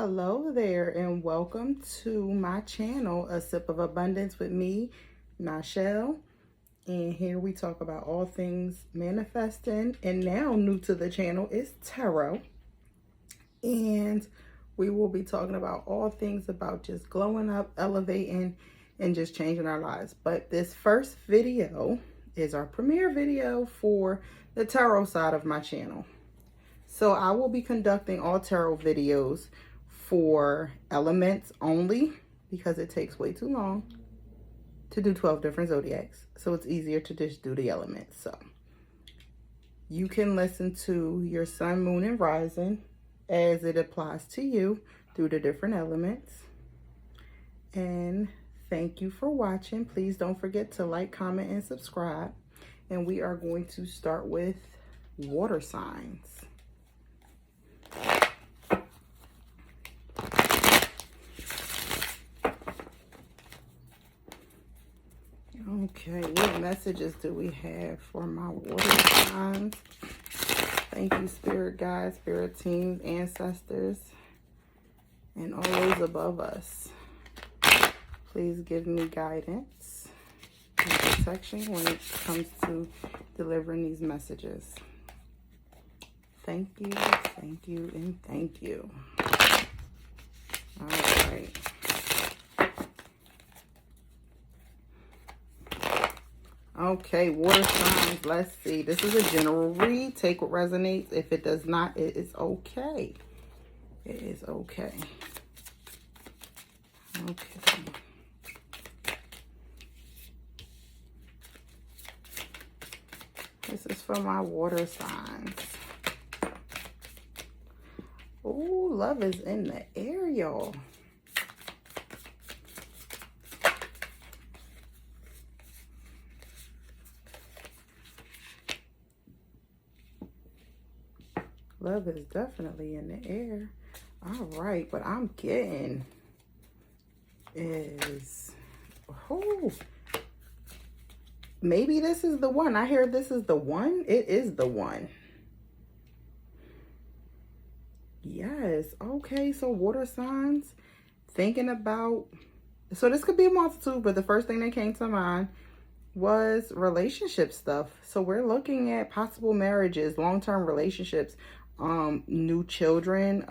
Hello there and welcome to my channel, A Sip of Abundance with me, Ny'Chel. And here we talk about all things manifesting. And now new to the channel is tarot. And we will be talking about all things about just glowing up, elevating, and just changing our lives. But this first video is our premiere video for the tarot side of my channel. So I will be conducting all tarot videos for elements only because it takes way too long to do 12 different zodiacs. So it's easier to just do the elements. So you can listen to your sun, moon, and rising as it applies to you through the different elements. And thank you for watching. Please don't forget to like, comment, and subscribe. And we are going to start with water signs. Okay, what messages do we have for my water signs? Thank you, spirit guides, spirit teams, ancestors, and all those above us. Please give me guidance and protection when it comes to delivering these messages. Thank you, and thank you. All right. Okay, water signs. Let's see. This is a general read. Take what resonates. If it does not, it is okay. It is okay. Okay. This is for my water signs. Oh, love is in the air, y'all. Love is definitely in the air. All right, what I'm getting is, oh, maybe this is the one. I hear this is the one. It is the one. Yes. Okay, so water signs, thinking about, so this could be a multitude, but the first thing that came to mind was relationship stuff. So we're looking at possible marriages, long-term relationships, new children,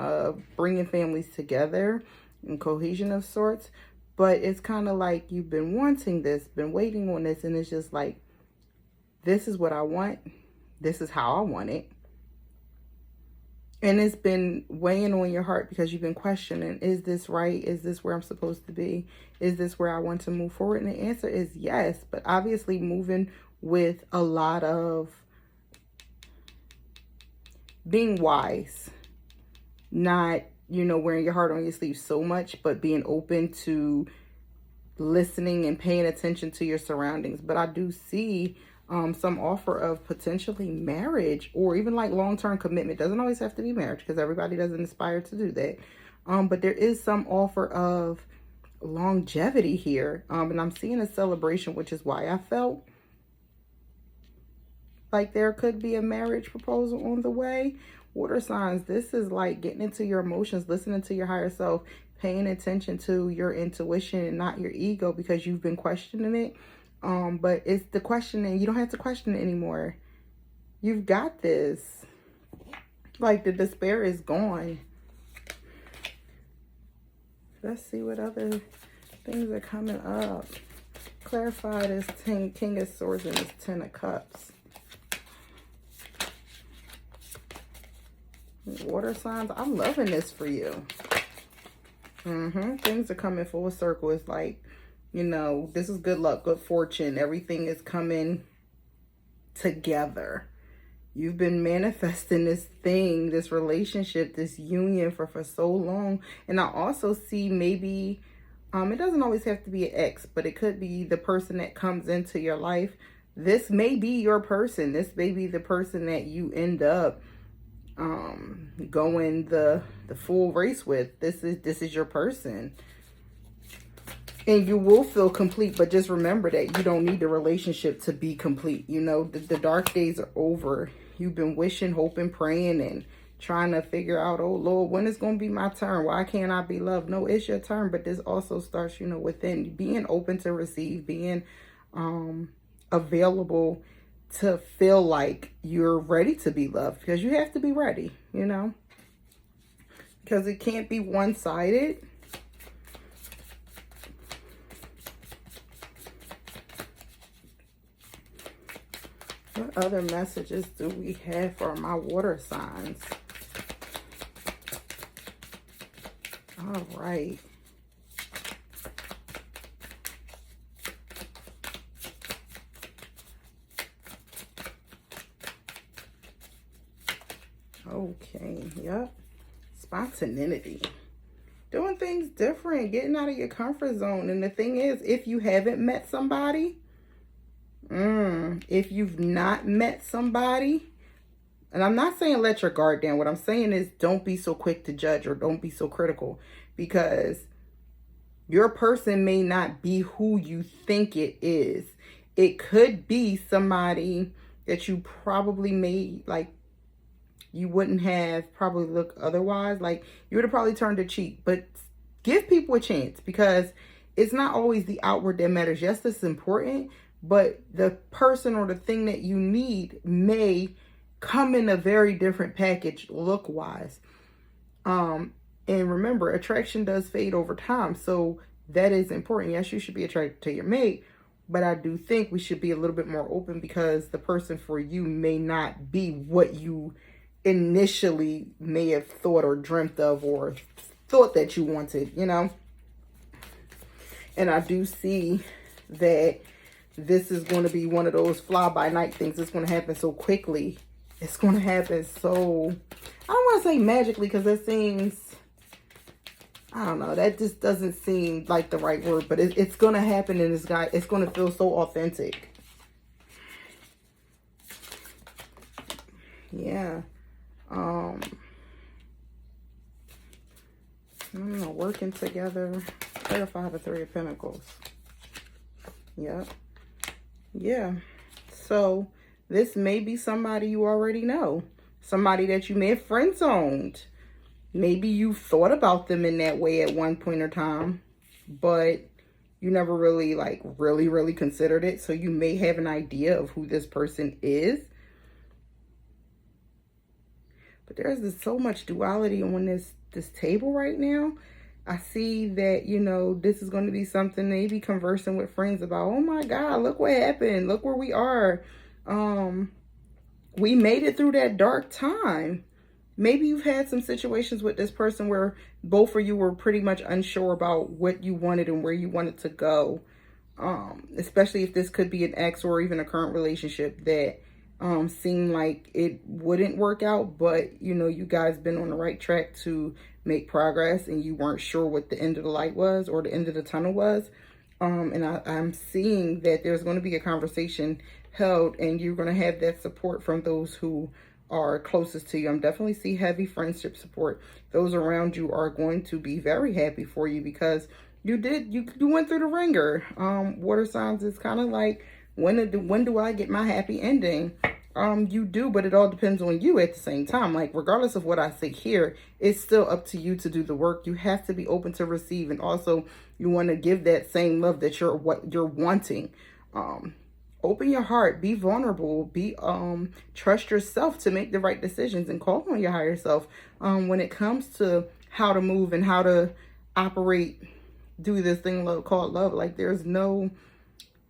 bringing families together and cohesion of sorts. But it's kind of like you've been wanting this, been waiting on this, and it's just like, this is what I want. This is how I want it. And it's been weighing on your heart because you've been questioning, is this right? Is this where I'm supposed to be? Is this where I want to move forward? And the answer is yes, but obviously moving with a lot of being wise, not, wearing your heart on your sleeve so much, but being open to listening and paying attention to your surroundings. But I do see some offer of potentially marriage or even like long-term commitment. Doesn't always have to be marriage because everybody doesn't aspire to do that. But there is some offer of longevity here. And I'm seeing a celebration, which is why I felt like there could be a marriage proposal on the way. Water signs, this is like getting into your emotions, listening to your higher self, paying attention to your intuition and not your ego because you've been questioning it. But it's the questioning. You don't have to question it anymore. You've got this. Like the despair is gone. Let's see what other things are coming up. Clarify this King of Swords and this Ten of Cups. Water signs, I'm loving this for you. Things are coming full circle. It's like, this is good luck, good fortune. Everything is coming together. You've been manifesting this thing, this relationship, this union for so long. And I also see maybe, it doesn't always have to be an ex, but it could be the person that comes into your life. This may be your person. This may be the person that you end up going the full race with. This is your person. And you will feel complete, but just remember that you don't need the relationship to be complete. The dark days are over. You've been wishing, hoping, praying, and trying to figure out, oh Lord, when is going to be my turn? Why can't I be loved? No, it's your turn. But this also starts, you know, within being open to receive, being available to feel like you're ready to be loved, because you have to be ready, you know, because it can't be one-sided. What other messages do we have for my water signs? All right. Okay, yep. Spontaneity. Doing things different, getting out of your comfort zone. And the thing is, if you haven't met somebody, if you've not met somebody, and I'm not saying let your guard down. What I'm saying is don't be so quick to judge or don't be so critical, because your person may not be who you think it is. It could be somebody that you probably made, like, you wouldn't have probably looked otherwise. Like, you would have probably turned a cheek. But give people a chance, because it's not always the outward that matters. Yes, this is important, but the person or the thing that you need may come in a very different package look-wise. And remember, attraction does fade over time. So that is important. Yes, you should be attracted to your mate, but I do think we should be a little bit more open, because the person for you may not be what you initially may have thought or dreamt of or thought that you wanted, you know. And I do see that this is going to be one of those fly-by-night things. It's going to happen so quickly. It's going to happen so, I don't want to say magically, because that seems, I don't know, that just doesn't seem like the right word, but it's going to happen, and it's going to feel so authentic. Yeah. I don't know, working together. Clarify the Three of Pentacles. Yep. Yeah. So this may be somebody you already know. Somebody that you may have friend-zoned. Maybe you thought about them in that way at one point in time, but you never really, like, really considered it. So you may have an idea of who this person is. But there's so much duality on this table right now. I see that, you know, this is going to be something maybe conversing with friends about. Oh my God, look what happened. Look where we are. We made it through that dark time. Maybe you've had some situations with this person where both of you were pretty much unsure about what you wanted and where you wanted to go. Especially if this could be an ex or even a current relationship that seemed like it wouldn't work out, but you know, you guys been on the right track to make progress, and you weren't sure what the end of the light was or the end of the tunnel was. And I'm seeing that there's going to be a conversation held, and you're going to have that support from those who are closest to you. I'm definitely see heavy friendship support. Those around you are going to be very happy for you, because you went through the ringer. Water signs is kind of like, when do I get my happy ending? You do, but it all depends on you at the same time. Like, regardless of what I say here, it's still up to you to do the work. You have to be open to receive, and also you want to give that same love that you're wanting. Open your heart, be vulnerable, trust yourself to make the right decisions, and call on your higher self when it comes to how to move and how to operate, do this thing called love. Like, there's no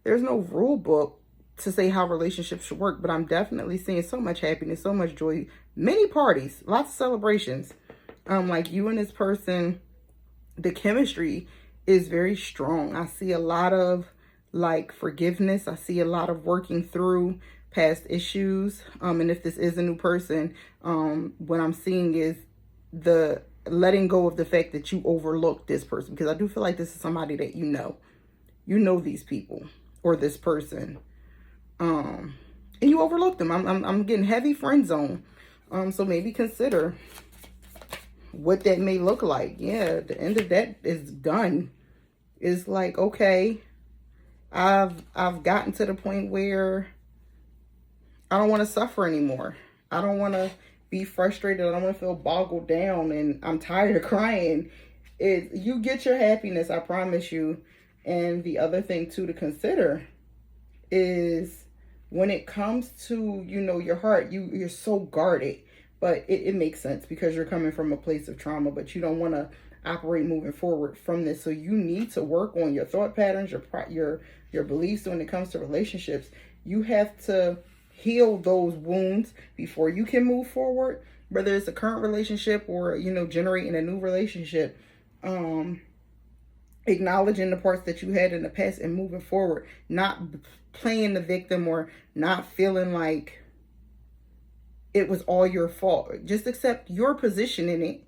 rule book to say how relationships should work, but I'm definitely seeing so much happiness, so much joy, many parties, lots of celebrations. Like, you and this person, the chemistry is very strong. I see a lot of, like, forgiveness. I see a lot of working through past issues. And if this is a new person, what I'm seeing is the letting go of the fact that you overlooked this person, because I do feel like this is somebody that you know these people or this person. And you overlooked them. I'm getting heavy friend zone. So maybe consider what that may look like. Yeah, the end of that is done. It's like, okay, I've gotten to the point where I don't want to suffer anymore. I don't want to be frustrated. I don't want to feel boggled down and I'm tired of crying. You get your happiness, I promise you. And the other thing too to consider is when it comes to, you know, your heart, you're so guarded. But it makes sense because you're coming from a place of trauma, but you don't want to operate moving forward from this. So you need to work on your thought patterns, your beliefs when it comes to relationships. You have to heal those wounds before you can move forward, whether it's a current relationship or, you know, generating a new relationship. Acknowledging the parts that you had in the past and moving forward, not playing the victim or not feeling like it was all your fault. Just accept your position in it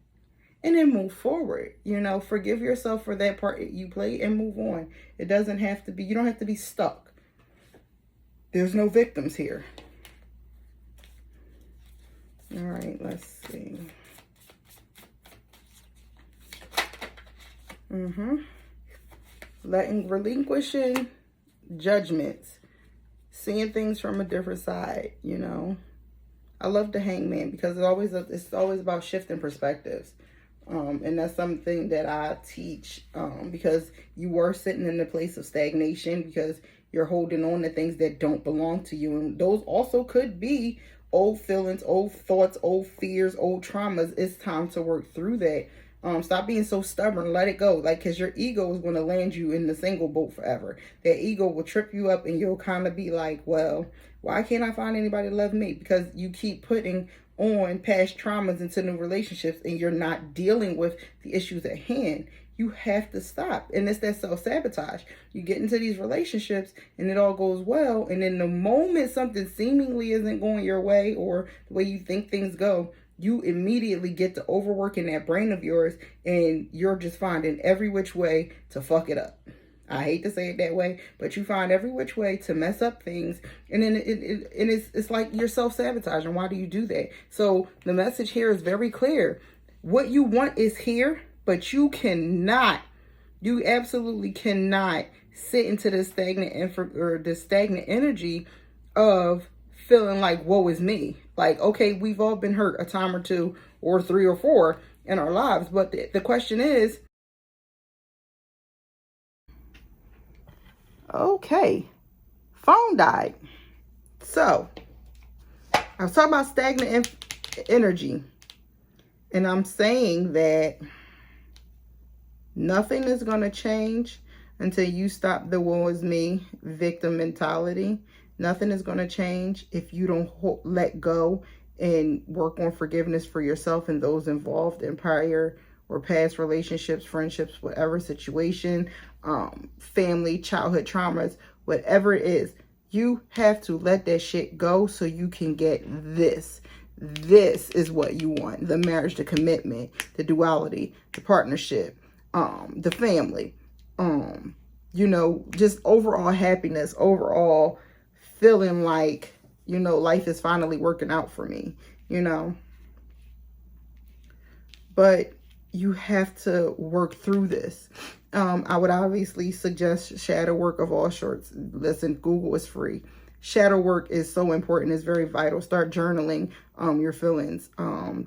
and then move forward. You know, forgive yourself for that part you played and move on. It doesn't have to be, you don't have to be stuck. There's no victims here. All right, let's see. Relinquishing judgments. Seeing things from a different side, you know. I love the Hangman because it's always about shifting perspectives. And that's something that I teach because you were sitting in a place of stagnation because you're holding on to things that don't belong to you. And those also could be old feelings, old thoughts, old fears, old traumas. It's time to work through that. Stop being so stubborn. Let it go. Like, because your ego is going to land you in the single boat forever. That ego will trip you up and you'll kind of be like, well, why can't I find anybody to love me? Because you keep putting on past traumas into new relationships and you're not dealing with the issues at hand. You have to stop. And it's that self-sabotage. You get into these relationships and it all goes well. And then the moment something seemingly isn't going your way or the way you think things go, you immediately get to overworking that brain of yours and you're just finding every which way to fuck it up. I hate to say it that way, but you find every which way to mess up things. And then it's like you're self-sabotaging. Why do you do that? So the message here is very clear. What you want is here, but you absolutely cannot sit into this stagnant energy of feeling like, woe is me. Like, okay, we've all been hurt a time or two or three or four in our lives. But the question is, okay, phone died. So I was talking about stagnant energy. And I'm saying that nothing is going to change until you stop the woe is me victim mentality. Nothing is going to change if you don't let go and work on forgiveness for yourself and those involved in prior or past relationships, friendships, whatever situation, family, childhood traumas, whatever it is. You have to let that shit go so you can get this. This is what you want. The marriage, the commitment, the duality, the partnership, the family, you know, just overall happiness, overall feeling like, you know, life is finally working out for me, you know. But you have to work through this. I would obviously suggest shadow work of all sorts. Listen, Google is free. Shadow work is so important. It's very vital. Start journaling your feelings,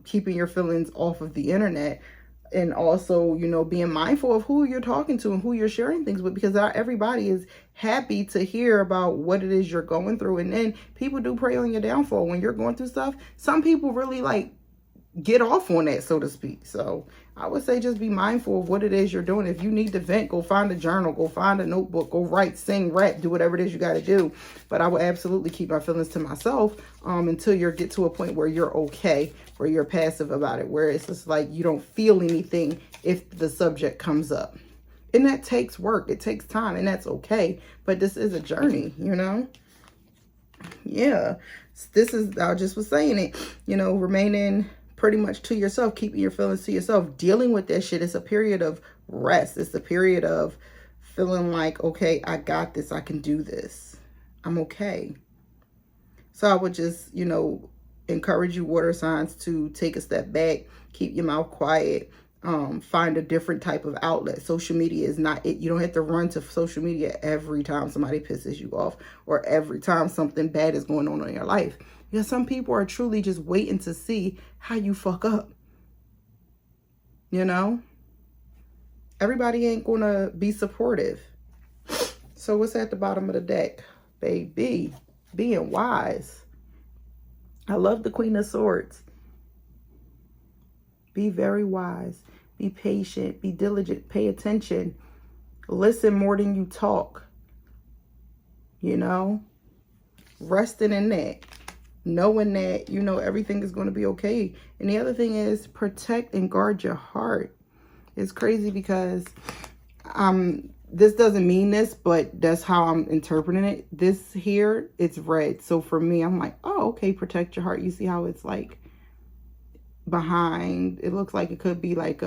keeping your feelings off of the internet. And also, you know, being mindful of who you're talking to and who you're sharing things with, because not everybody is happy to hear about what it is you're going through. And then people do prey on your downfall when you're going through stuff. Some people really like get off on that, so to speak. So I would say just be mindful of what it is you're doing. If you need to vent, go find a journal, go find a notebook, go write, sing, rap, do whatever it is you got to do. But I would absolutely keep my feelings to myself until you get to a point where you're okay, where you're passive about it, where it's just like you don't feel anything if the subject comes up. And that takes work. It takes time, and that's okay. But this is a journey, you know? Yeah. This is, I just was saying it, you know, remaining pretty much to yourself, keeping your feelings to yourself, dealing with that shit. It's a period of rest. It's a period of feeling like, okay, I got this. I can do this. I'm okay. So I would just, you know, encourage you water signs to take a step back, keep your mouth quiet, find a different type of outlet. Social media is not it. You don't have to run to social media every time somebody pisses you off or every time something bad is going on in your life. Because some people are truly just waiting to see how you fuck up. You know? Everybody ain't going to be supportive. So what's at the bottom of the deck? Baby, being wise. I love the Queen of Swords. Be very wise. Be patient. Be diligent. Pay attention. Listen more than you talk. You know? Resting in that. Knowing that, you know, everything is going to be okay. And the other thing is protect and guard your heart. It's crazy because this doesn't mean this, but that's how I'm interpreting it. This here, it's red. So for me, I'm like, oh, okay, protect your heart. You see how it's like behind, it looks like it could be like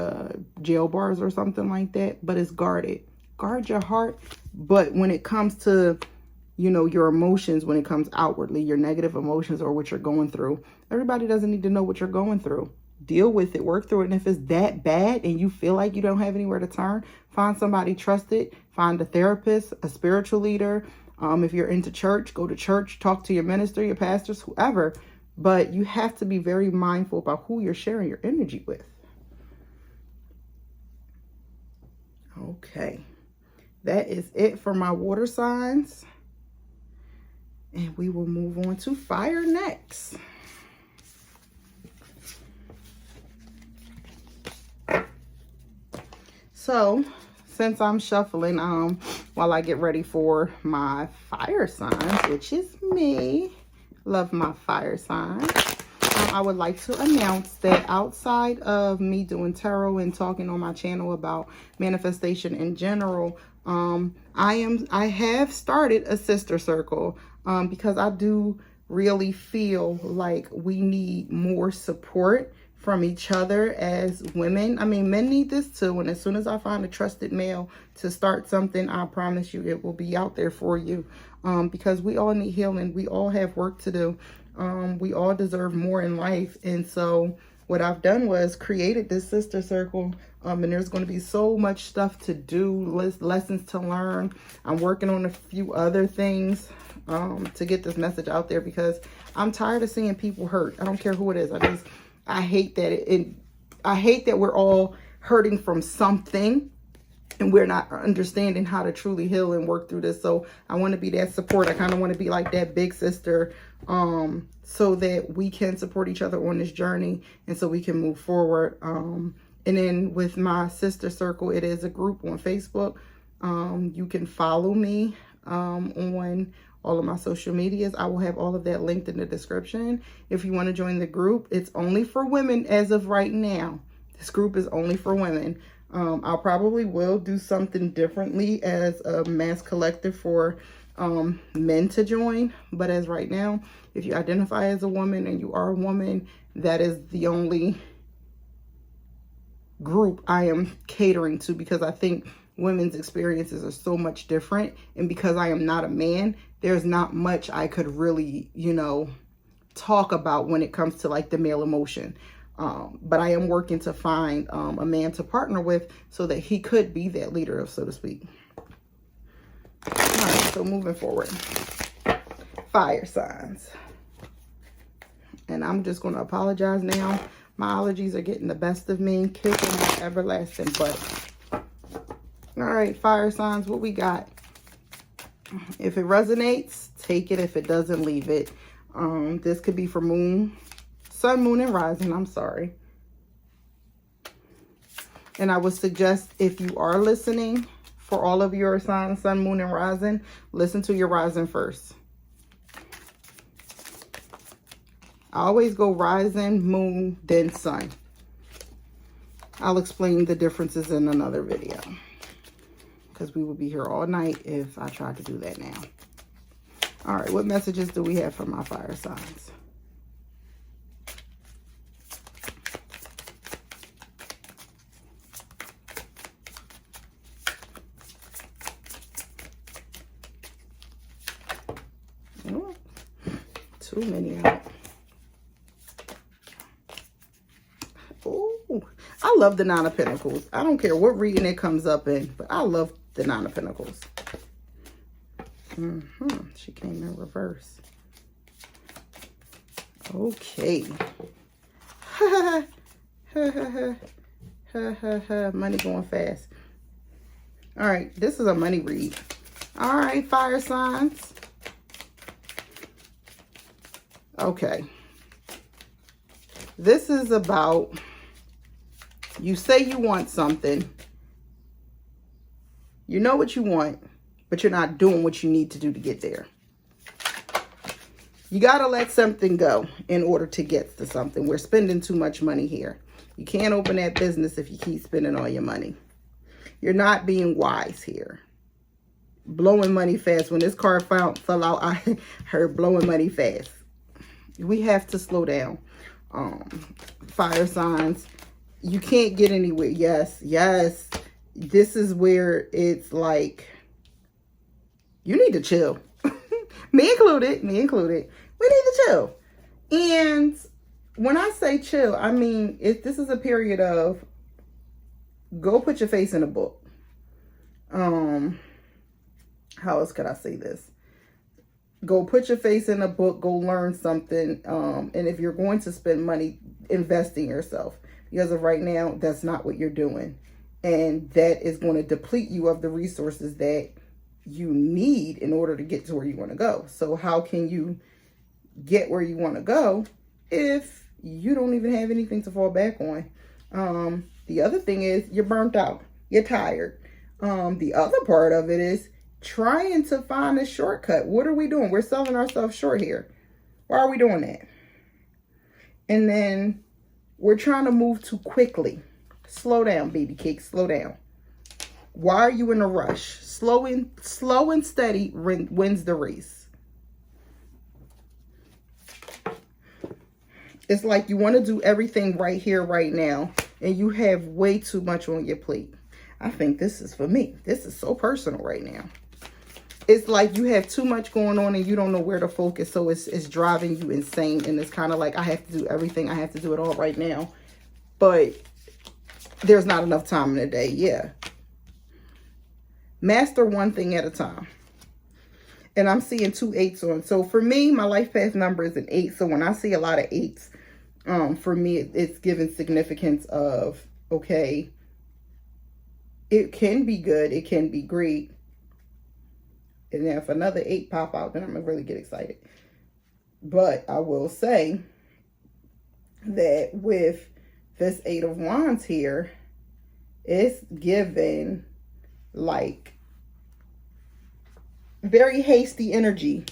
jail bars or something like that, but it's guarded. Guard your heart. But when it comes to, you know, your emotions, when it comes outwardly, your negative emotions or what you're going through, everybody doesn't need to know what you're going through. Deal with it, work through it. And if it's that bad and you feel like you don't have anywhere to turn, find somebody trusted, find a therapist, a spiritual leader. If you're into church, go to church, talk to your minister, your pastors, whoever. But you have to be very mindful about who you're sharing your energy with. Okay. That is it for my water signs. And we will move on to fire next. So, since I'm shuffling while I get ready for my fire signs, which is me, love my fire signs, I would like to announce that outside of me doing tarot and talking on my channel about manifestation in general, I have started a sister circle because I do really feel like we need more support from each other as women. I mean, men need this too. And as soon as I find a trusted male to start something, I promise you it will be out there for you. Because we all need healing. We all have work to do. We all deserve more in life. And so what I've done was created this sister circle. And there's going to be so much stuff to do, lessons to learn. I'm working on a few other things to get this message out there because I'm tired of seeing people hurt. I don't care who it is. I hate that I hate that we're all hurting from something and we're not understanding how to truly heal and work through this. So I want to be that support. I kind of want to be like that big sister so that we can support each other on this journey and so we can move forward. And then with my sister circle, it is a group on Facebook. You can follow me on all of my social medias. I will have all of that linked in the description. If you want to join the group, it's only for women as of right now. This group is only for women. I probably will do something differently as a mass collective for men to join. But as right now, if you identify as a woman and you are a woman, that is the only group I am catering to because I think women's experiences are so much different. And because I am not a man, there's not much I could really, you know, talk about when it comes to like the male emotion. But I am working to find a man to partner with so that he could be that leader, so to speak. All right, so moving forward. Fire signs. And I'm just going to apologize now. My allergies are getting the best of me, kicking my everlasting butt. All right, fire signs, what we got? If it resonates, take it. If it doesn't, leave it. This could be for moon, sun, moon, and rising. I'm sorry. And I would suggest if you are listening for all of your signs, sun, moon, and rising, listen to your rising first. I always go rising, moon, then sun. I'll explain the differences in another video, because we would be here all night if I tried to do that now. All right, what messages do we have for my fire signs? Oh, too many out. Oh, I love the Nine of Pentacles. I don't care what reading it comes up in, but I love the Nine of Pentacles. She came in reverse. Okay. Money going fast. All right, this is a money read. All right, fire signs. Okay. This is about, you say you want something. You know what you want, but you're not doing what you need to do to get there. You got to let something go in order to get to something. We're spending too much money here. You can't open that business if you keep spending all your money. You're not being wise here. Blowing money fast. When this card fell out, I heard blowing money fast. We have to slow down. Fire signs. You can't get anywhere. Yes, yes. This is where it's like, you need to chill. Me included. We need to chill. And when I say chill, I mean, this is a period of go put your face in a book. How else could I say this? Go put your face in a book, go learn something. And if you're going to spend money, invest in yourself. Because of right now, that's not what you're doing. And that is going to deplete you of the resources that you need in order to get to where you want to go. So how can you get where you want to go if you don't even have anything to fall back on? The other thing is you're burnt out. You're tired. The other part of it is trying to find a shortcut. What are we doing? We're selling ourselves short here. Why are we doing that? And then we're trying to move too quickly. Slow down, baby cake. Slow down. Why are you in a rush? Slow and steady wins the race. It's like you want to do everything right here, right now, and you have way too much on your plate. I think this is for me. This is so personal right now. It's like you have too much going on and you don't know where to focus, so it's driving you insane. And it's kind of like, I have to do everything. I have to do it all right now. But there's not enough time in the day. Yeah. Master one thing at a time. And I'm seeing 2 8s on. So for me, my life path number is an 8. So when I see a lot of 8s, for me, it's given significance of, okay, it can be good. It can be great. And then if another 8 pop out, then I'm going to really get excited. But I will say that with this 8 of Wands here, it's given like very hasty energy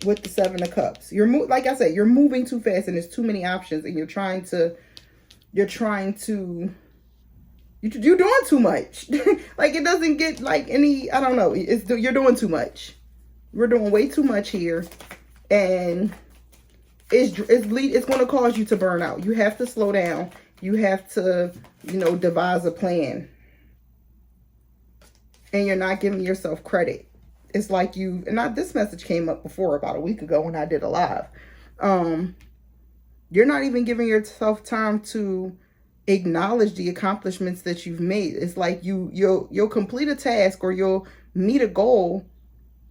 with the 7 of Cups. Like I said, you're moving too fast and there's too many options, and you're doing too much. Like it doesn't get like any, I don't know. You're doing too much. We're doing way too much here, and it's going to cause you to burn out. You have to slow down. You have to, devise a plan. And you're not giving yourself credit. It's like this message came up before about a week ago when I did a live. You're not even giving yourself time to acknowledge the accomplishments that you've made. It's like you'll complete a task or you'll meet a goal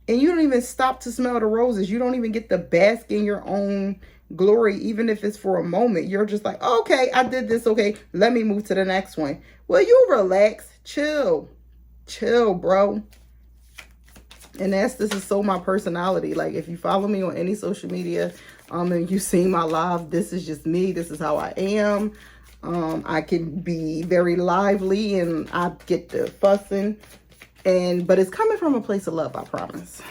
and you don't even stop to smell the roses. You don't even get to bask in your own glory, even if it's for a moment. You're just like, oh, okay, I did this. Okay, let me move to the next one. Will you relax? Chill, bro. And this is so my personality. Like if you follow me on any social media, and you've seen my live, this is just me. This is how I am. I can be very lively and I get to fussing, but it's coming from a place of love, I promise.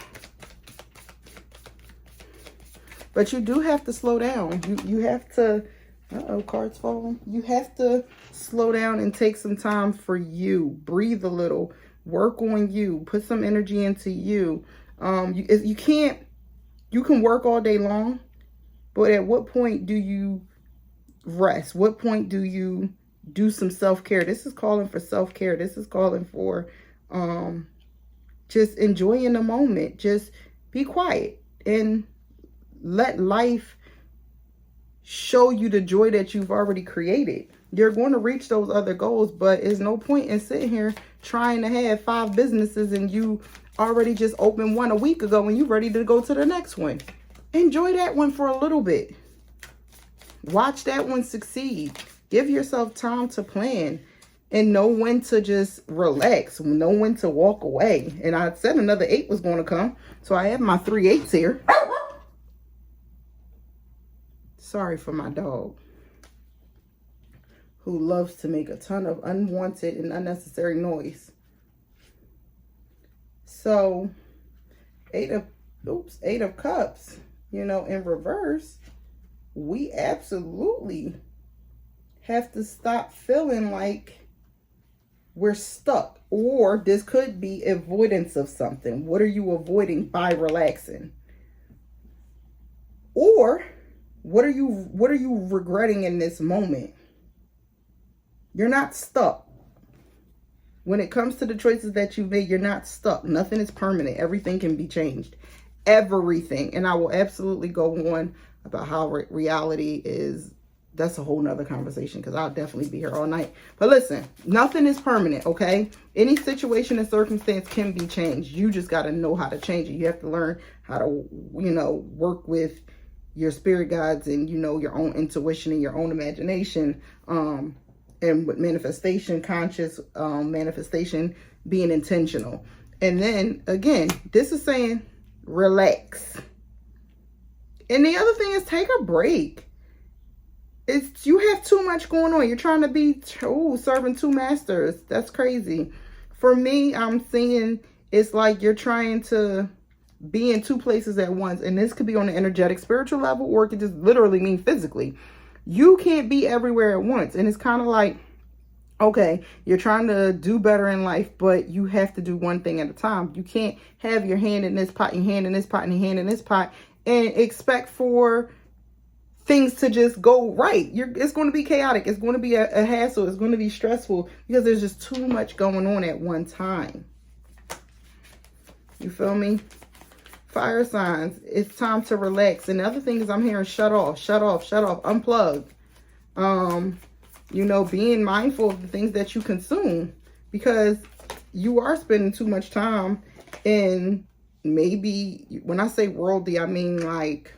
But you do have to slow down. You have to, cards falling. You have to slow down and take some time for you. Breathe a little. Work on you. Put some energy into you. You can work all day long, but at what point do you rest? What point do you do some self-care? This is calling for self-care. This is calling for just enjoying the moment. Just be quiet and let life show you the joy that you've already created. You're going to reach those other goals, but there's no point in sitting here trying to have 5 businesses and you already just opened one a week ago and you're ready to go to the next one. Enjoy that one for a little bit. Watch that one succeed. Give yourself time to plan and know when to just relax, know when to walk away. And I said another 8 was going to come. So I have my 3 8s here. Sorry for my dog, who loves to make a ton of unwanted and unnecessary noise. So 8 of Cups, you know, in reverse, we absolutely have to stop feeling like we're stuck. Or this could be avoidance of something. What are you avoiding by relaxing? Or what are you regretting in this moment? You're not stuck. When it comes to the choices that you've made, you're not stuck. Nothing is permanent. Everything can be changed. Everything. And I will absolutely go on about how reality is. That's a whole nother conversation, because I'll definitely be here all night. But listen, nothing is permanent, okay? Any situation and circumstance can be changed. You just got to know how to change it. You have to learn how to, you know, work with your spirit guides and, you know, your own intuition and your own imagination. And with manifestation, conscious manifestation, being intentional. And then, again, this is saying relax. And the other thing is take a break. You have too much going on. You're trying to be serving 2 masters. That's crazy. For me, I'm seeing it's like you're trying to be in 2 places at once. And this could be on the energetic, spiritual level, or it could just literally mean physically. You can't be everywhere at once. And it's kind of like, okay, you're trying to do better in life, but you have to do one thing at a time. You can't have your hand in this pot, your hand in this pot, and your hand in this pot, and expect for things to just go right. It's going to be chaotic. It's going to be a hassle. It's going to be stressful because there's just too much going on at one time. You feel me? Fire signs, it's time to relax. And the other thing is I'm hearing shut off, unplug. You know, being mindful of the things that you consume, because you are spending too much time in, maybe when I say worldly, I mean like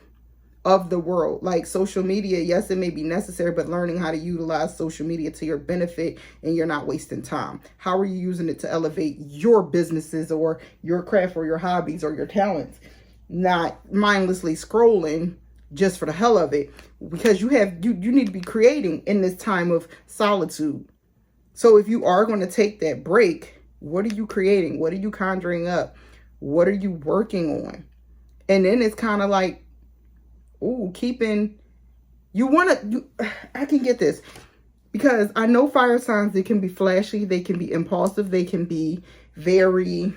of the world, like social media. Yes, it may be necessary, but learning how to utilize social media to your benefit and you're not wasting time. How are you using it to elevate your businesses or your craft or your hobbies or your talents? Not mindlessly scrolling just for the hell of it, because you need to be creating in this time of solitude. So if you are going to take that break, what are you creating? What are you conjuring up? What are you working on? And then it's kind of like, I can get this, because I know fire signs, they can be flashy, they can be impulsive, they can be very,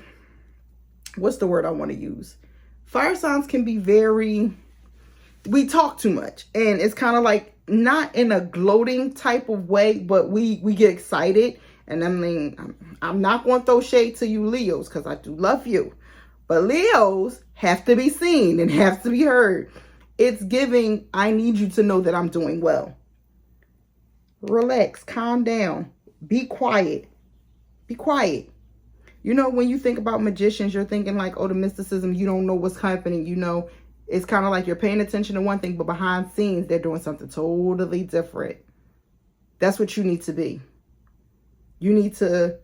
what's the word I want to use? Fire signs can be we talk too much, and it's kind of like not in a gloating type of way, but we get excited. And I mean, I'm not going to throw shade to you Leos, because I do love you, but Leos have to be seen and have to be heard. It's giving, I need you to know that I'm doing well. Relax, calm down, be quiet. Be quiet. You know, when you think about magicians, you're thinking like, oh, the mysticism, you don't know what's happening. You know, it's kind of like you're paying attention to one thing, but behind scenes, they're doing something totally different. That's what you need to be. You need to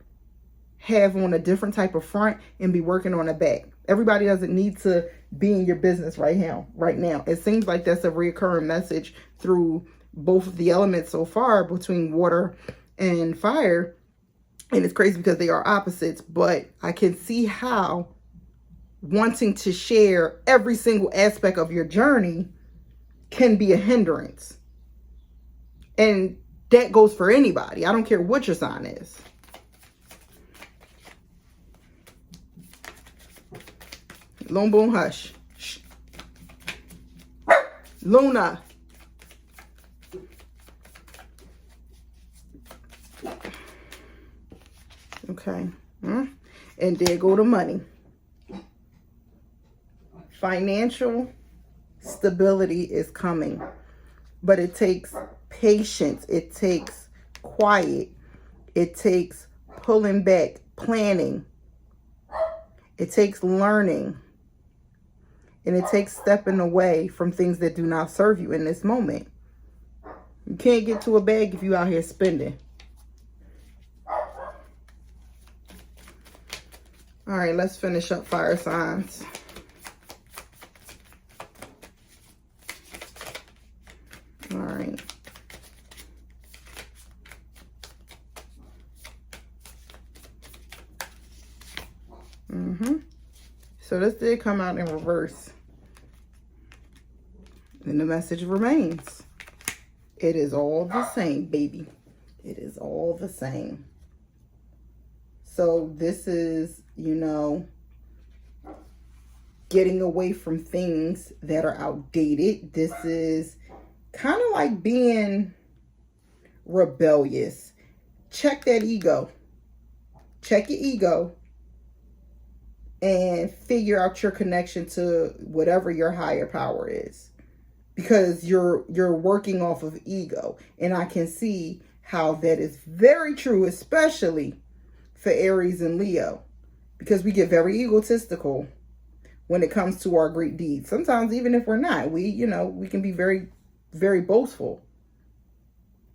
have on a different type of front and be working on the back. Everybody doesn't need to be in your business right now. It seems like that's a recurring message through both of the elements so far, between water and fire. And it's crazy because they are opposites, but I can see how wanting to share every single aspect of your journey can be a hindrance. And that goes for anybody. I don't care what your sign is. Lone Boom Hush. Shh. Luna. Okay. And there go the money. Financial stability is coming. But it takes patience. It takes quiet. It takes pulling back, planning. It takes learning. And it takes stepping away from things that do not serve you in this moment. You can't get to a bag if you out here spending. All right, let's finish up fire signs. All right. So this did come out in reverse. And the message remains. It is all the same, baby. It is all the same. So this is, you know, getting away from things that are outdated. This is kind of like being rebellious. Check that ego. Check your ego. And figure out your connection to whatever your higher power is. Because you're working off of ego. And I can see how that is very true, especially for Aries and Leo. Because we get very egotistical when it comes to our great deeds. Sometimes even if we're not, we can be very, very boastful.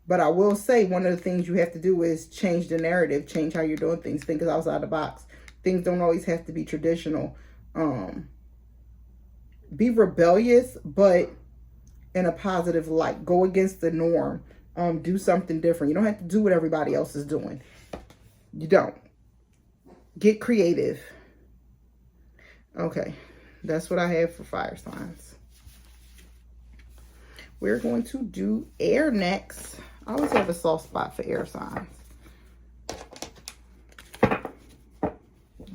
But I will say one of the things you have to do is change the narrative, change how you're doing things, think outside the box. Things don't always have to be traditional. Be rebellious, but in a positive light. Go against the norm. Do something different. You don't have to do what everybody else is doing. You don't. Get creative. Okay. That's what I have for fire signs. We're going to do air next. I always have a soft spot for air signs.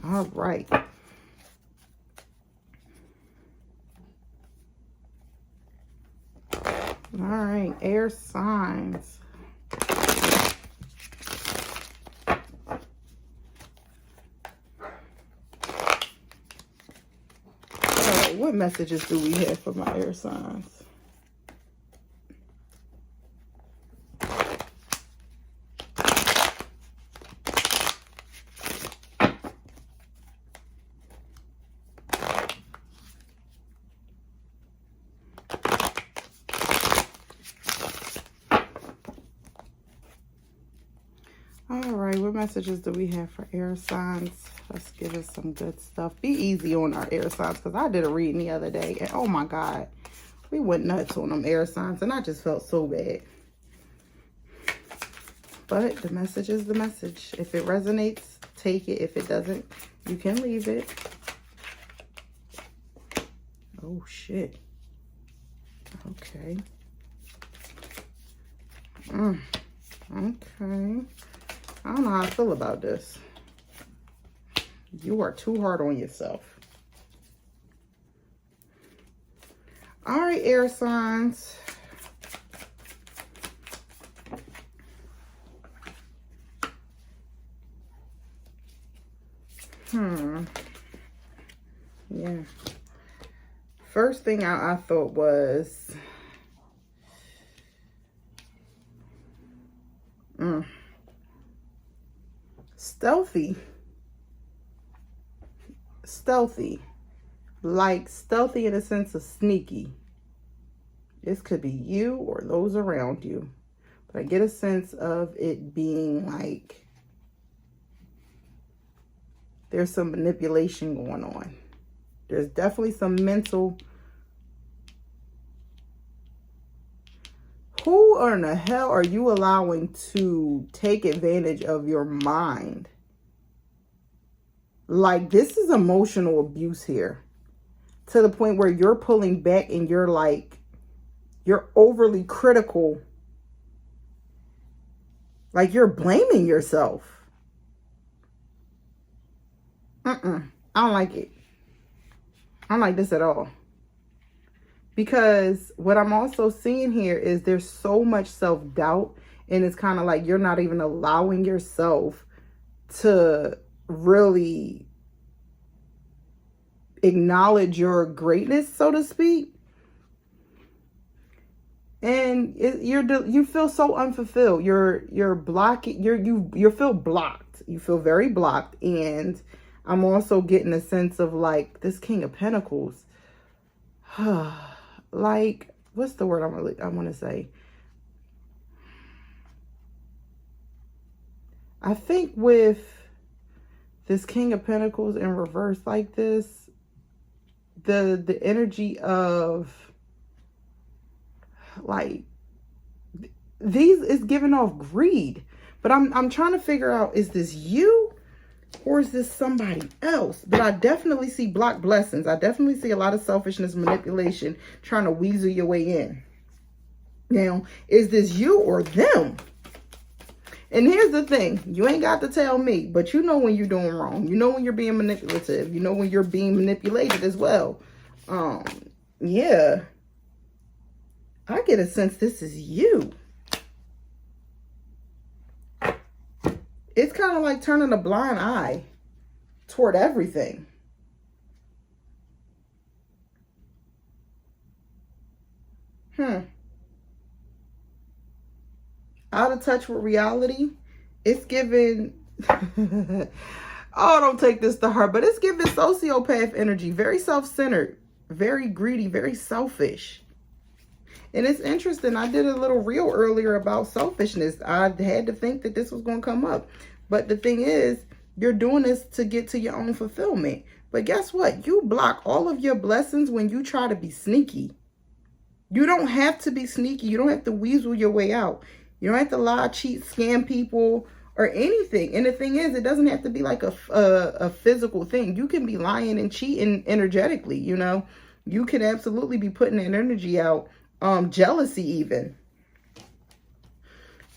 All right. All right, air signs. All right, what messages do we have for my air signs? All right, what messages do we have for air signs? Let's give us some good stuff. Be easy on our air signs, because I did a reading the other day, and oh my God, we went nuts on them air signs, and I just felt so bad. But the message is the message. If it resonates, take it. If it doesn't, you can leave it. Oh, shit. Okay. Okay. I don't know how I feel about this. You are too hard on yourself. All right, air signs. Yeah. First thing I thought was... stealthy. Like stealthy in a sense of sneaky. This could be you or those around you. But I get a sense of it being like there's some manipulation going on. There's definitely some mental... Who in the hell are you allowing to take advantage of your mind? Like, this is emotional abuse here. To the point where you're pulling back and you're like, you're overly critical. Like, you're blaming yourself. I don't like it. I don't like this at all. Because what I'm also seeing here is there's so much self-doubt, and it's kind of like you're not even allowing yourself to really acknowledge your greatness, so to speak. And you feel so unfulfilled. You're blocking. You feel blocked. You feel very blocked. And I'm also getting a sense of like this King of Pentacles. Like, what's the word I want to say? I think with this King of Pentacles in reverse like this, the energy of like these is giving off greed. But I'm trying to figure out, is this you or is this somebody else? But I definitely see block blessings. I definitely see a lot of selfishness, manipulation, trying to weasel your way in. Now, is this you or them? And here's the thing. You ain't got to tell me, but you know when you're doing wrong. You know when you're being manipulative. You know when you're being manipulated as well. Yeah. I get a sense this is you. It's kind of like turning a blind eye toward everything. Out of touch with reality. It's giving... oh, don't take this to heart, but it's giving sociopath energy. Very self-centered, very greedy, very selfish. And it's interesting. I did a little reel earlier about selfishness. I had to think that this was going to come up. But the thing is, you're doing this to get to your own fulfillment. But guess what? You block all of your blessings when you try to be sneaky. You don't have to be sneaky. You don't have to weasel your way out. You don't have to lie, cheat, scam people or anything. And the thing is, it doesn't have to be like a physical thing. You can be lying and cheating energetically, you know. You can absolutely be putting that energy out. Jealousy even.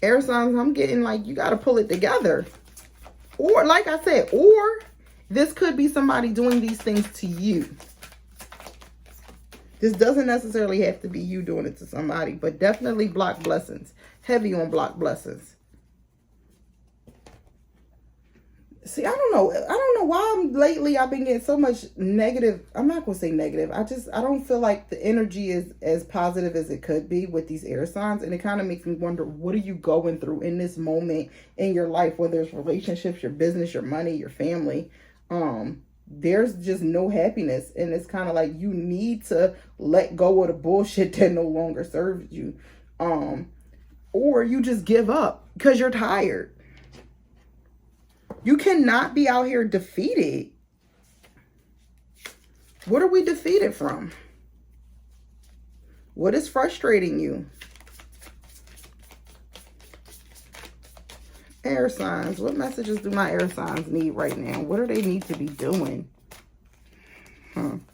Air signs, I'm getting like you got to pull it together. Or like I said, or this could be somebody doing these things to you. This doesn't necessarily have to be you doing it to somebody, but definitely block blessings. Heavy on block blessings. See, I don't know why lately I've been getting so much negative. I'm not going to say negative. I don't feel like the energy is as positive as it could be with these air signs. And it kind of makes me wonder, what are you going through in this moment in your life, whether it's relationships, your business, your money, your family. There's just no happiness. And it's kind of like you need to let go of the bullshit that no longer serves you. Or you just give up because you're tired. You cannot be out here defeated. What are we defeated from? What is frustrating you? Air signs. What messages do my air signs need right now? What do they need to be doing?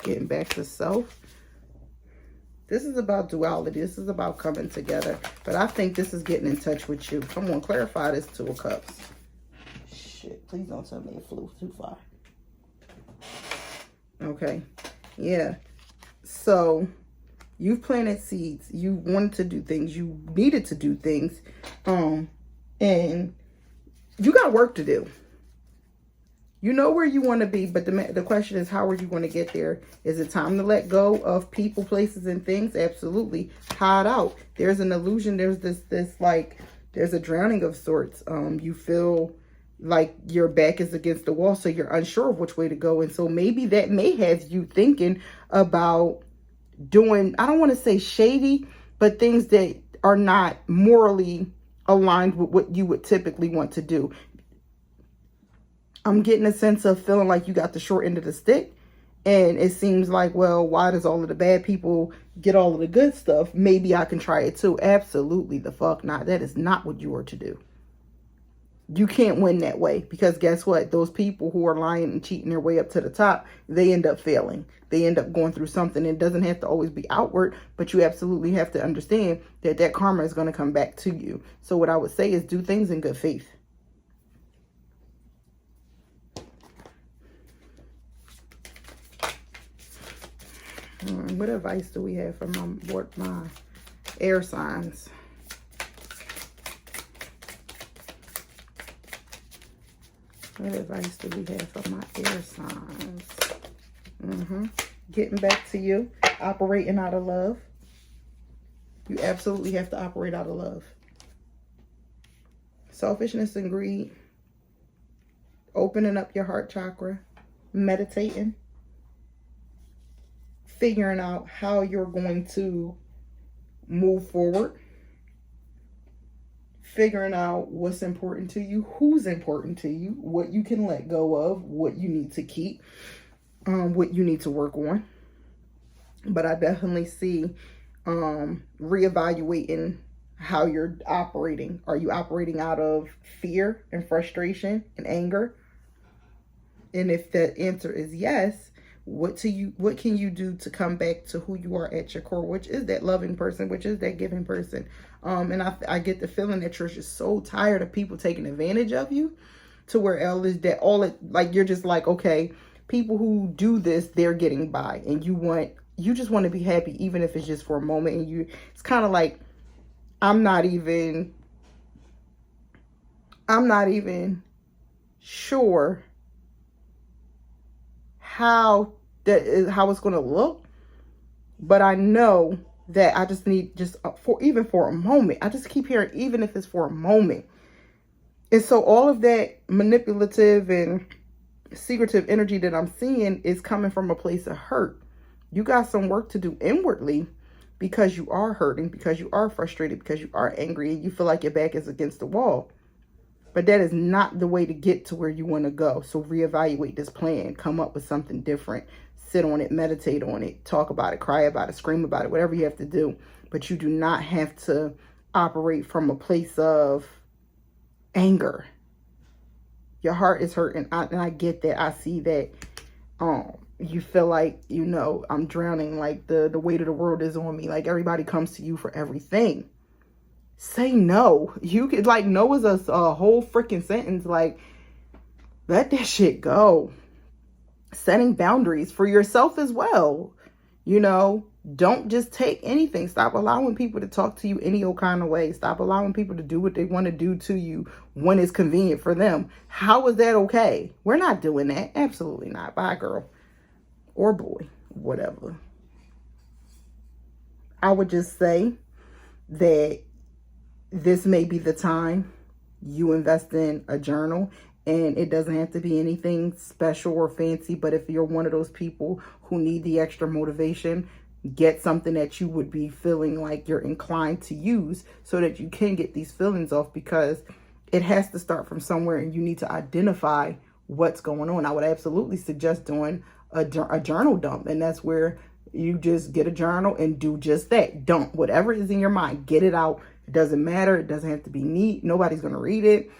Getting back to self. This is about duality. This is about coming together. But I think this is getting in touch with you. Come on, clarify this Two of Cups. Shit, please don't tell me it flew too far. Okay. Yeah. So, you've planted seeds. You wanted to do things. You needed to do things. And you got work to do. You know where you want to be, but the question is, how are you going to get there? Is it time to let go of people, places, and things? Absolutely. Hide out. There's an illusion. There's there's a drowning of sorts. You feel like your back is against the wall, so you're unsure of which way to go. And so maybe that may have you thinking about doing, I don't want to say shady, but things that are not morally aligned with what you would typically want to do. I'm getting a sense of feeling like you got the short end of the stick. And it seems like, well, why does all of the bad people get all of the good stuff? Maybe I can try it too. Absolutely the fuck not. That is not what you are to do. You can't win that way, because guess what? Those people who are lying and cheating their way up to the top, they end up failing. They end up going through something. It doesn't have to always be outward, but you absolutely have to understand that that karma is going to come back to you. So what I would say is do things in good faith. What advice do we have for my air signs? What advice do we have for my air signs? Getting back to you. Operating out of love. You absolutely have to operate out of love. Selfishness and greed. Opening up your heart chakra. Meditating. Figuring out how you're going to move forward. figuring out what's important to you, who's important to you, what you can let go of, what you need to keep, what you need to work on. But I definitely see reevaluating how you're operating. Are you operating out of fear and frustration and anger? And if the answer is yes, what can you do to come back to who you are at your core, which is that loving person, which is that giving person. And I get the feeling that you're just so tired of people taking advantage of you, to where you're just like, okay, people who do this, they're getting by, and you just want to be happy, even if it's just for a moment. And it's kind of like, I'm not even sure how it's going to look, but I know that I just need, for a moment. I just keep hearing, even if it's for a moment. And so all of that manipulative and secretive energy that I'm seeing is coming from a place of hurt. You got some work to do inwardly, because you are hurting, because you are frustrated, because you are angry, and you feel like your back is against the wall. But that is not the way to get to where you want to go. So reevaluate this plan. Come up with something different. Sit on it, meditate on it, talk about it, cry about it, scream about it, whatever you have to do. But you do not have to operate from a place of anger. Your heart is hurting, and I get that. I see that. You feel like, I'm drowning, like the weight of the world is on me. Like everybody comes to you for everything. Say no. You could, like, no is a whole freaking sentence. Like, let that shit go. Setting boundaries for yourself as well. Don't just take anything. Stop allowing people to talk to you any old kind of way. Stop allowing people to do what they want to do to you when it's convenient for them. How is that okay? We're not doing that. Absolutely not. Bye, girl. Or boy. Whatever. I would just say that this may be the time you invest in a journal. And it doesn't have to be anything special or fancy. But if you're one of those people who need the extra motivation, get something that you would be feeling like you're inclined to use, so that you can get these feelings off, because it has to start from somewhere, and you need to identify what's going on. I would absolutely suggest doing a journal dump. And that's where you just get a journal and do just that. Dump whatever is in your mind. Get it out. It doesn't matter. It doesn't have to be neat. Nobody's going to read it.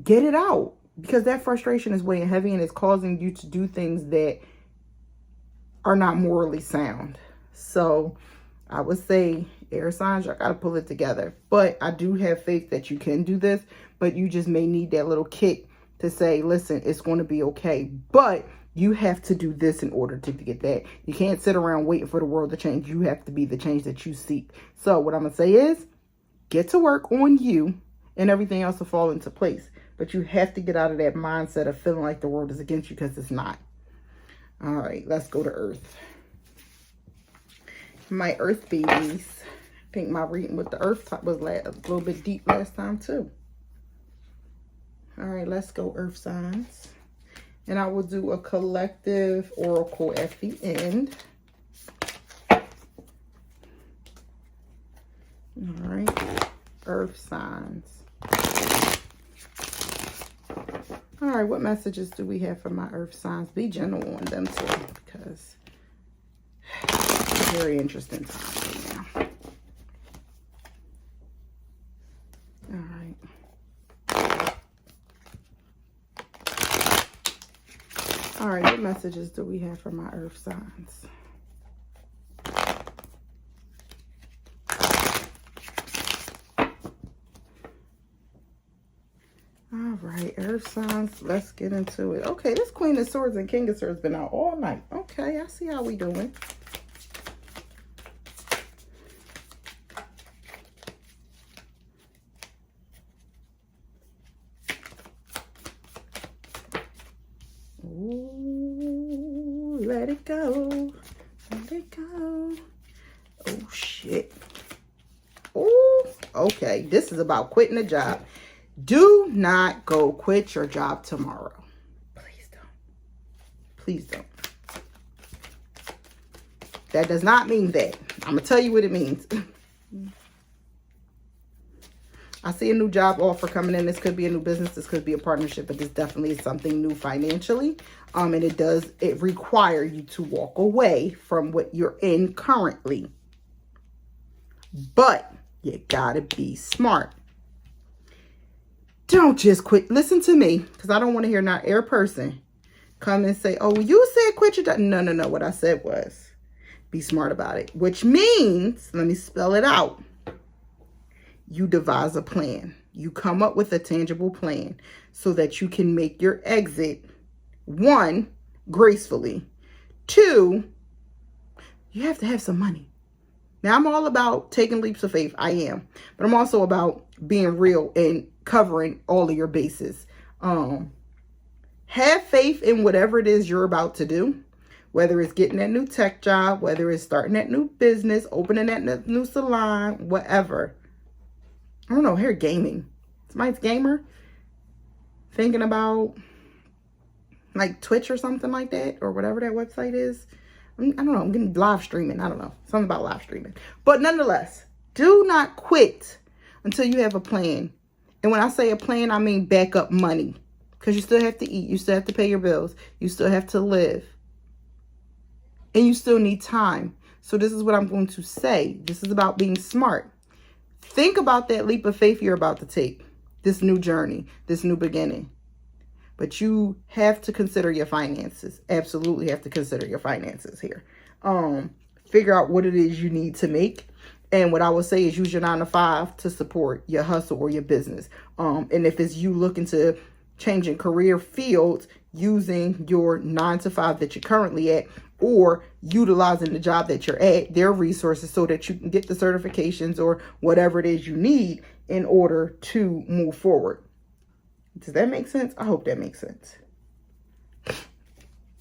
Get it out, because that frustration is weighing heavy, and it's causing you to do things that are not morally sound. So I would say, air signs, y'all got to pull it together. But I do have faith that you can do this, but you just may need that little kick to say, listen, it's going to be okay. But you have to do this in order to get that. You can't sit around waiting for the world to change. You have to be the change that you seek. So what I'm going to say is, get to work on you, and everything else will fall into place. But you have to get out of that mindset of feeling like the world is against you, because it's not. All right, let's go to Earth. My Earth babies. I think my reading with the Earth was a little bit deep last time too. All right, let's go Earth signs. And I will do a collective oracle at the end. All right, Earth signs. All right, what messages do we have for my Earth signs? Be gentle on them too, because it's a very interesting time right now. All right, what messages do we have for my Earth signs? All right, Earth signs, let's get into it. Okay, this Queen of Swords and King of Swords been out all night. Okay, I see how we doing. Ooh, let it go. Let it go. Oh, shit. Ooh, okay, this is about quitting a job. Do not go quit your job tomorrow. Please don't. Please don't. That does not mean that. I'm going to tell you what it means. I see a new job offer coming in. This could be a new business. This could be a partnership, but this definitely is something new financially. And it require you to walk away from what you're in currently. But you gotta be smart. Don't just quit. Listen to me, because I don't want to hear not every person come and say, oh, you said quit your job. No. What I said was be smart about it, which means, let me spell it out. You devise a plan. You come up with a tangible plan so that you can make your exit, 1, gracefully. 2, you have to have some money. Now, I'm all about taking leaps of faith. I am. But I'm also about being real and covering all of your bases. Have faith in whatever it is you're about to do. Whether it's getting that new tech job, whether it's starting that new business, opening that new salon, whatever. I don't know, hair gaming. Somebody's gamer. Thinking about like Twitch or something like that, or whatever that website is. I don't know, I'm getting live streaming. I don't know, something about live streaming. But nonetheless, do not quit until you have a plan. And when I say a plan, I mean backup money. Because you still have to eat. You still have to pay your bills. You still have to live. And you still need time. So this is what I'm going to say. This is about being smart. Think about that leap of faith you're about to take. This new journey. This new beginning. But you have to consider your finances. Absolutely have to consider your finances here. Figure out what it is you need to make. And what I would say is use your 9 to 5 to support your hustle or your business. And if it's you looking to change in career fields, using your 9 to 5 that you're currently at, or utilizing the job that you're at, their resources, so that you can get the certifications or whatever it is you need in order to move forward. Does that make sense? I hope that makes sense.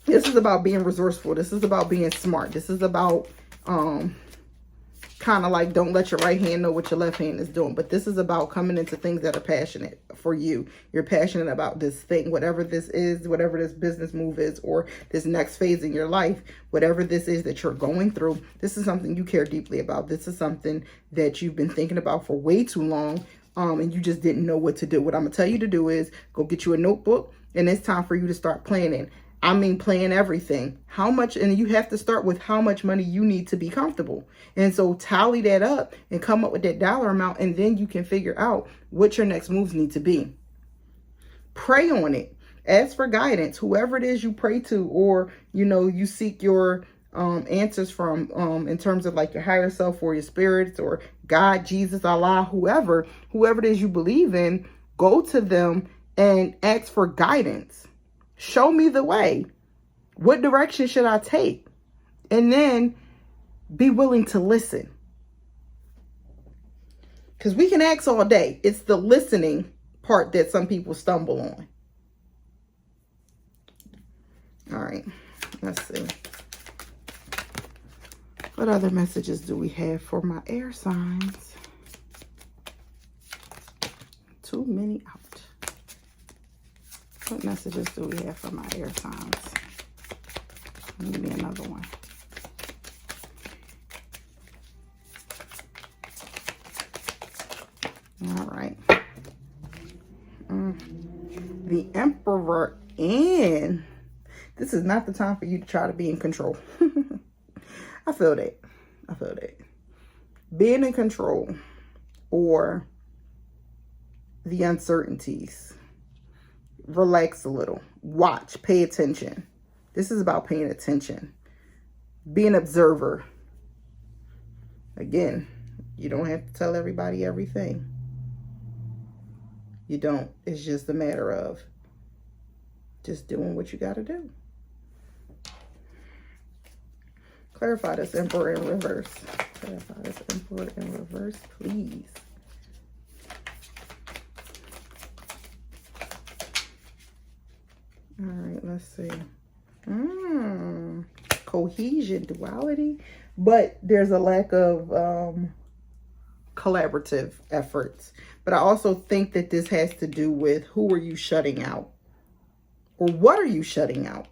This is about being resourceful. This is about being smart. This is about kind of like, don't let your right hand know what your left hand is doing. But this is about coming into things that are passionate for you. You're passionate about this thing, whatever this is, whatever this business move is, or this next phase in your life, whatever this is that you're going through. This is something you care deeply about. This is something that you've been thinking about for way too long. And you just didn't know what to do. What I'm going to tell you to do is go get you a notebook, and it's time for you to start planning. I mean, plan everything. How much, and you have to start with how much money you need to be comfortable. And so tally that up and come up with that dollar amount, and then you can figure out what your next moves need to be. Pray on it. Ask for guidance. Whoever it is you pray to, or, you seek your answers from, in terms of like your higher self or your spirits or God, Jesus, Allah, whoever it is you believe in, go to them and ask for guidance. Show me the way. What direction should I take? And then be willing to listen. Because we can ask all day. It's the listening part that some people stumble on. All right. Let's see. What other messages do we have for my air signs? Too many out. What messages do we have for my air signs? Give me another one. All right. The Emperor, and this is not the time for you to try to be in control. I feel that. Being in control, or the uncertainties. Relax a little. Watch. Pay attention. This is about paying attention. Be an observer. Again, you don't have to tell everybody everything. You don't. It's just a matter of just doing what you got to do. Clarify this Emperor in reverse. Clarify this Emperor in reverse, please. All right, let's see. Cohesion, duality. But there's a lack of collaborative efforts. But I also think that this has to do with who are you shutting out? Or what are you shutting out?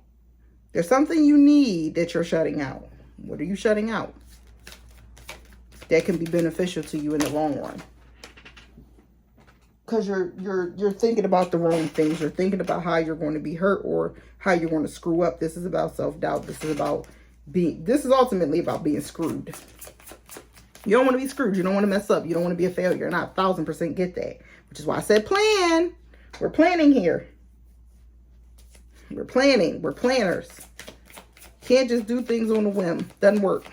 There's something you need that you're shutting out. What are you shutting out? That can be beneficial to you in the long run. because you're thinking about the wrong things. You're thinking about how you're going to be hurt or how you're going to screw up. This is about self-doubt. This is ultimately about being screwed. You don't want to be screwed. You don't want to mess up. You don't want to be a failure. And I 1000% get that. Which is why I said plan. We're planning here. We're planning. We're planners. Can't just do things on a whim. Doesn't work.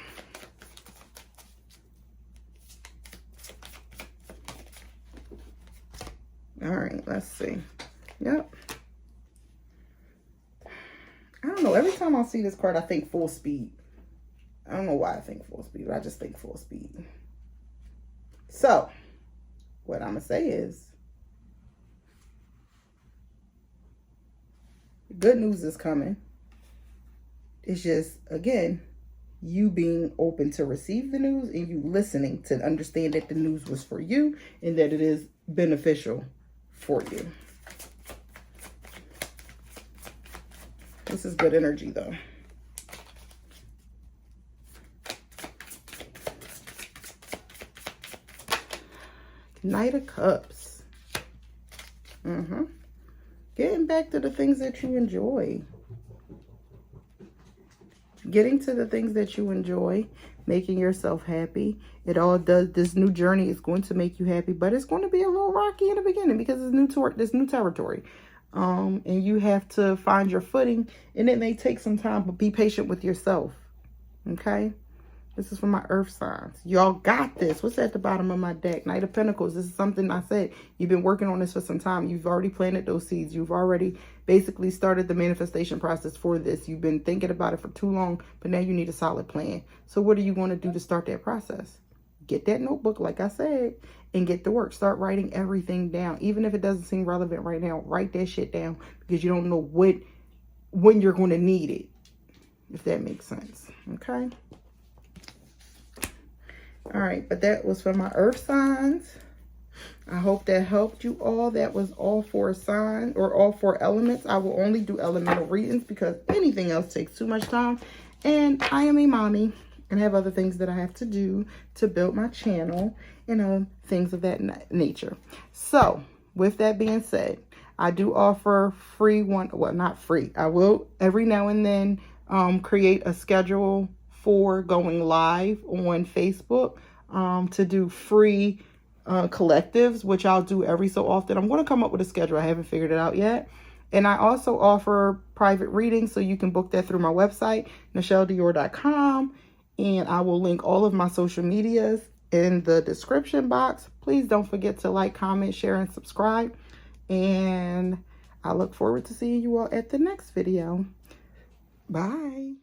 All right, let's see. Yep. I don't know. Every time I see this card, I think full speed. I don't know why I think full speed, but I just think full speed. So, what I'm going to say is, good news is coming. It's just, again, you being open to receive the news and you listening to understand that the news was for you and that it is beneficial for you. This is good energy, though. Knight of Cups. Getting back to the things that you enjoy. Getting to the things that you enjoy. Making yourself happy. It all does. This new journey is going to make you happy, but it's going to be a little rocky in the beginning because it's new territory. And you have to find your footing, and it may take some time, but be patient with yourself. Okay? This is for my earth signs. Y'all got this. What's at the bottom of my deck? Knight of Pentacles. This is something I said. You've been working on this for some time. You've already planted those seeds. You've already basically started the manifestation process for this. You've been thinking about it for too long, but now you need a solid plan. So what are you going to do to start that process? Get that notebook, like I said, and get to work. Start writing everything down. Even if it doesn't seem relevant right now, write that shit down because you don't know when you're going to need it, if that makes sense. Okay? All right, but that was for my earth signs. I hope that helped you all. That was all 4 signs or all 4 elements. I will only do elemental readings because anything else takes too much time. And I am a mommy and have other things that I have to do to build my channel, you know, things of that nature. So with that being said, I do offer free well, not free. I will every now and then create a schedule for going live on Facebook to do free collectives, which I'll do every so often. I'm going to come up with a schedule. I haven't figured it out yet. And I also offer private readings, so you can book that through my website, Ny'ChelDior.com. And I will link all of my social medias in the description box. Please don't forget to like, comment, share, and subscribe. And I look forward to seeing you all at the next video. Bye.